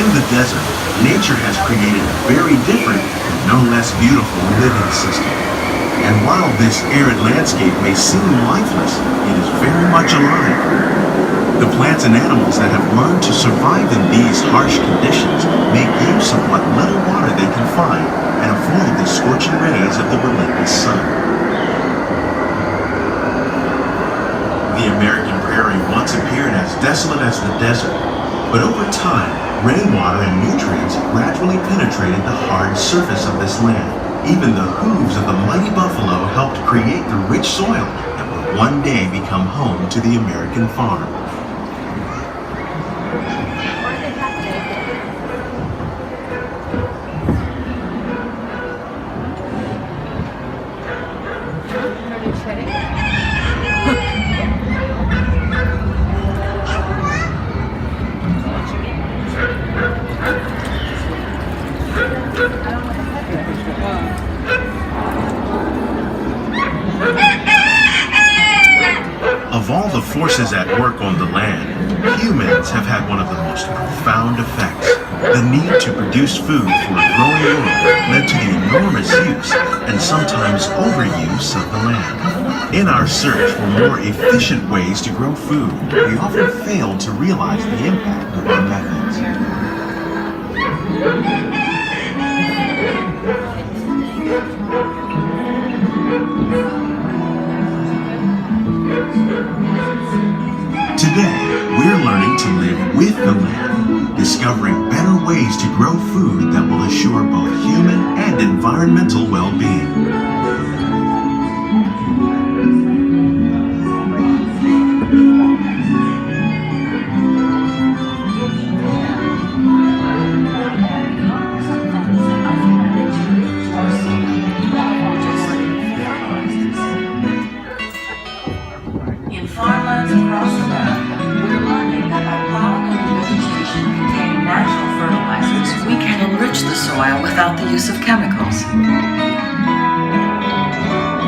In the desert, nature has created a very different, but no less beautiful living system. And while this arid landscape may seem lifeless, it is very much alive. The plants and animals that have learned to survive in these harsh conditions make use of what little water they can find and avoid the scorching rays of the relentless sun. The American prairie once appeared as desolate as the desert, but over time, rainwater and nutrients gradually penetrated the hard surface of this land. Even the hooves of the mighty buffalo helped create the rich soil that would one day become home to the American farm. Of all the forces at work on the land, humans have had one of the most profound effects. The need to produce food for a growing world led to the enormous use and sometimes overuse of the land. In our search for more efficient ways to grow food, we often fail to realize the impact of our methods. Today, we're learning to live with the land, discovering better ways to grow food that will assure both human and environmental well-being. In farmlands across America, we're learning that by plowing over vegetation containing natural fertilizers, we can enrich the soil without the use of chemicals.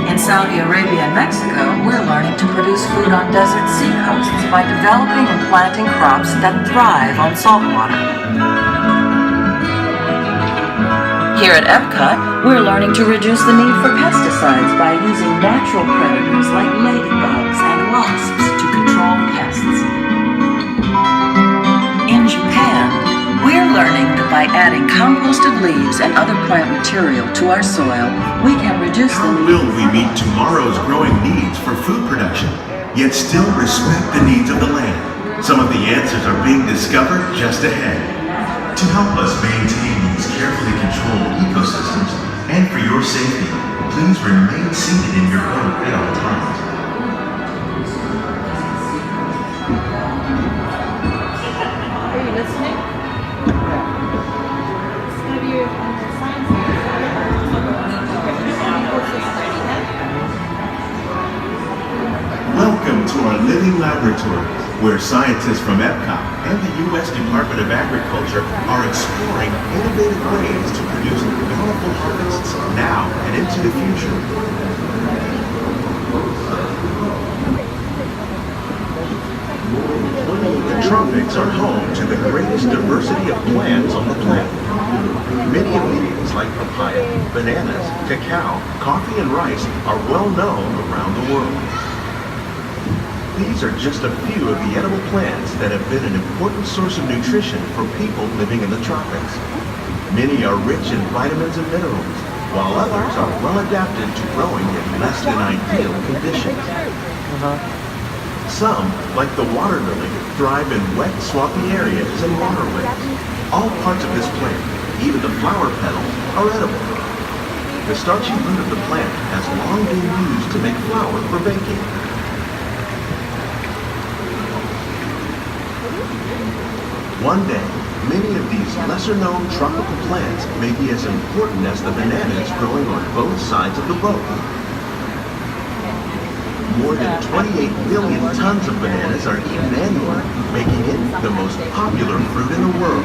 In Saudi Arabia and Mexico, we're learning to produce food on desert seacoasts by developing and planting crops that thrive on salt water. Here at Epcot, we're learning to reduce the need for pesticides by using natural predators like ladybugs and wasps to control pests. In Japan, we're learning that by adding composted leaves and other plant material to our soil, we can reduce the How will we meet tomorrow's growing needs for food production, yet still respect the needs of the land? Some of the answers are being discovered just ahead. To help us maintain these carefully controlled ecosystems, and for your safety, please remain seated in your boat at all times. Are you listening? It's going to be on the science Welcome to our living laboratory, where scientists from Epcot and the U.S. Department of Agriculture are exploring innovative ways to produce bountiful harvests now and into the future. The tropics are home to the greatest diversity of plants on the planet. Many of these, like papaya, bananas, cacao, coffee, and rice, are well known around the world. These are just a few of the edible plants that have been an important source of nutrition for people living in the tropics. Many are rich in vitamins and minerals, while others are well adapted to growing in less than ideal conditions. Some, like the water lily, thrive in wet, swampy areas and waterways. All parts of this plant, even the flower petals, are edible. The starchy root of the plant has long been used to make flour for baking. One day, many of these lesser-known tropical plants may be as important as the bananas growing on both sides of the boat. More than 28 million tons of bananas are eaten annually, making it the most popular fruit in the world.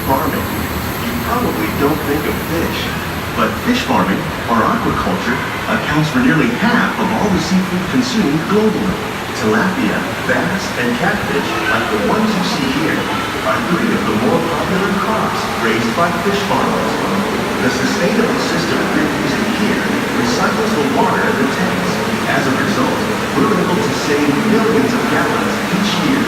farming. You probably don't think of fish, but fish farming, or aquaculture, accounts for nearly half of all the seafood consumed globally. Tilapia, bass, and catfish, like the ones you see here, are three of the more popular crops raised by fish farmers. The sustainable system we're using here recycles the water in the tanks. As a result, we're able to save millions of gallons each year.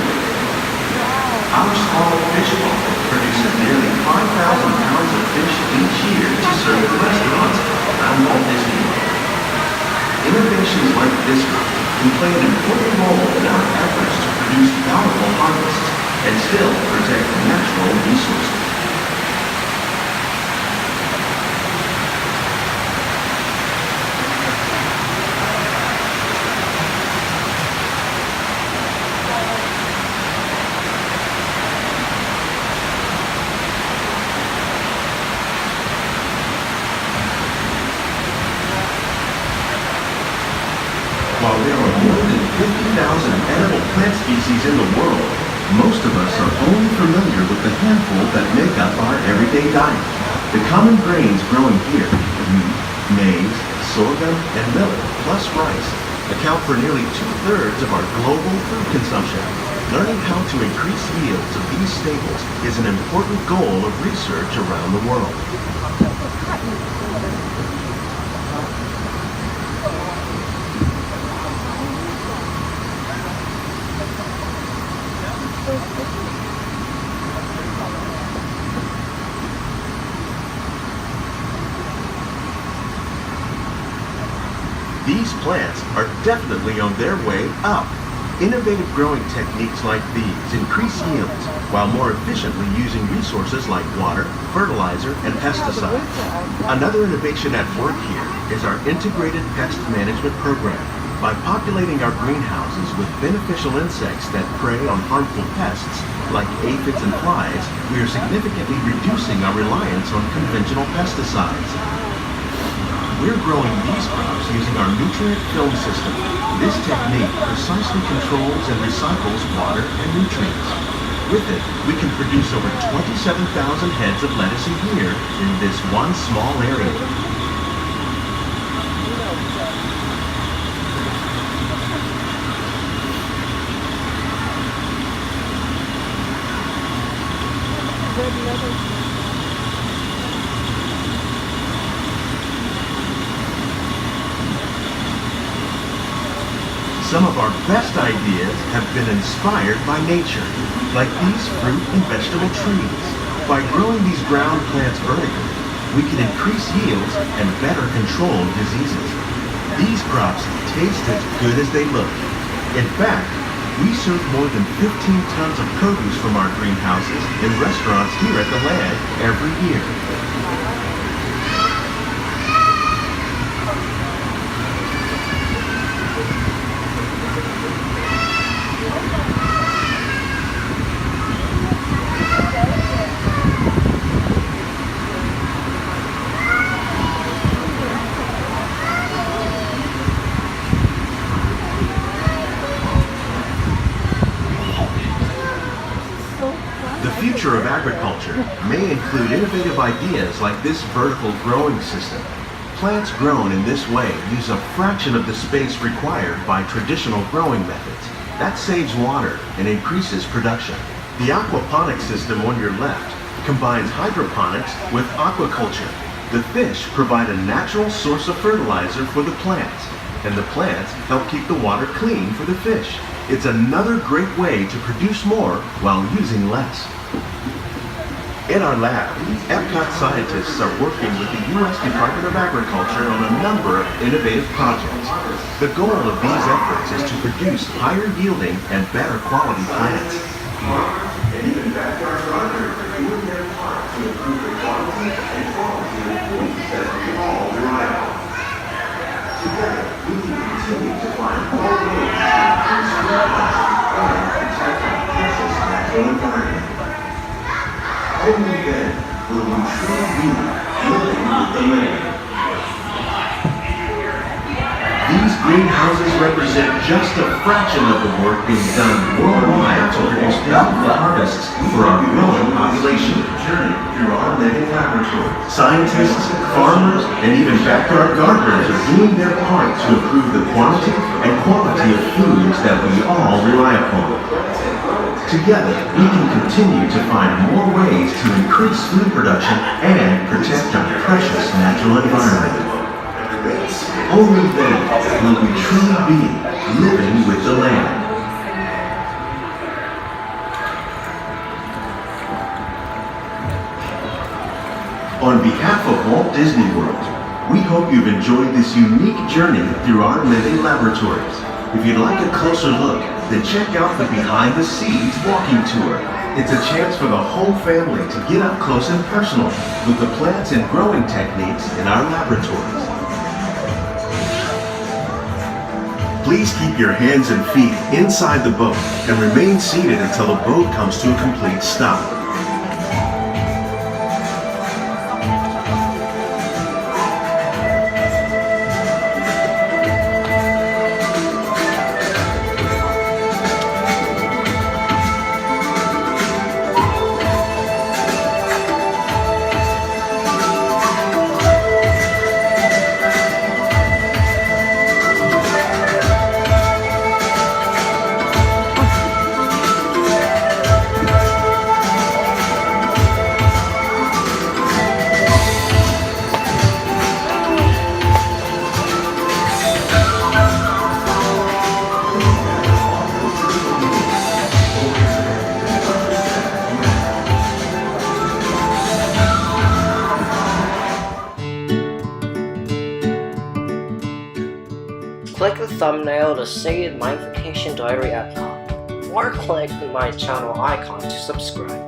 Our small fish farm produces nearly 5,000 pounds of fish each year to serve at restaurants around Walt Disney World. Innovations like this one can play an important role in our efforts to produce bountiful harvests and still protect natural resources. While there are more than 50,000 edible plant species in the world, most of us are only familiar with the handful that make up our everyday diet. The common grains growing here, wheat, maize, sorghum, and millet, plus rice, account for nearly 2/3 of our global food consumption. Learning how to increase yields of these staples is an important goal of research around the world. These plants are definitely on their way up. Innovative growing techniques like these increase yields while more efficiently using resources like water, fertilizer, and pesticides. Another innovation at work here is our integrated pest management program. By populating our greenhouses with beneficial insects that prey on harmful pests like aphids and flies, we are significantly reducing our reliance on conventional pesticides. We're growing these crops using our nutrient film system. This technique precisely controls and recycles water and nutrients. With it, we can produce over 27,000 heads of lettuce a year in this one small area. Some of our best ideas have been inspired by nature, like these fruit and vegetable trees. By growing these ground plants vertically, we can increase yields and better control diseases. These crops taste as good as they look. In fact, we serve more than 15 tons of produce from our greenhouses in restaurants here at the Land every year. The future of agriculture may include innovative ideas like this vertical growing system. Plants grown in this way use a fraction of the space required by traditional growing methods. That saves water and increases production. The aquaponics system on your left combines hydroponics with aquaculture. The fish provide a natural source of fertilizer for the plants, and the plants help keep the water clean for the fish. It's another great way to produce more while using less. In our lab, Epcot scientists are working with the U.S. Department of Agriculture on a number of innovative projects. The goal of these efforts is to produce higher yielding and better quality plants. And even backyard gardeners are doing their part to improve the quantity and quality of foods that we all rely on. Together, we can continue to find more ways to increase food quality and protect our precious natural environment. Only then will we truly be living with the land. These Greenhouses represent just a fraction of the work being done worldwide to produce bountiful harvests for our growing population. Journey through our living laboratory. Scientists, farmers, and even backyard gardeners are doing their part to improve the quantity and quality of foods that we all rely upon. Together, we can continue to find more ways to increase food production and protect our precious natural environment. Only then will we truly be living with the land. On behalf of Walt Disney World, we hope you've enjoyed this unique journey through our living laboratories. If you'd like a closer look, then check out the Behind the Scenes walking tour. It's a chance for the whole family to get up close and personal with the plants and growing techniques in our laboratories. Please keep your hands and feet inside the boat and remain seated until the boat comes to a complete stop. Click the thumbnail to save my vacation diary at home, or click my channel icon to subscribe.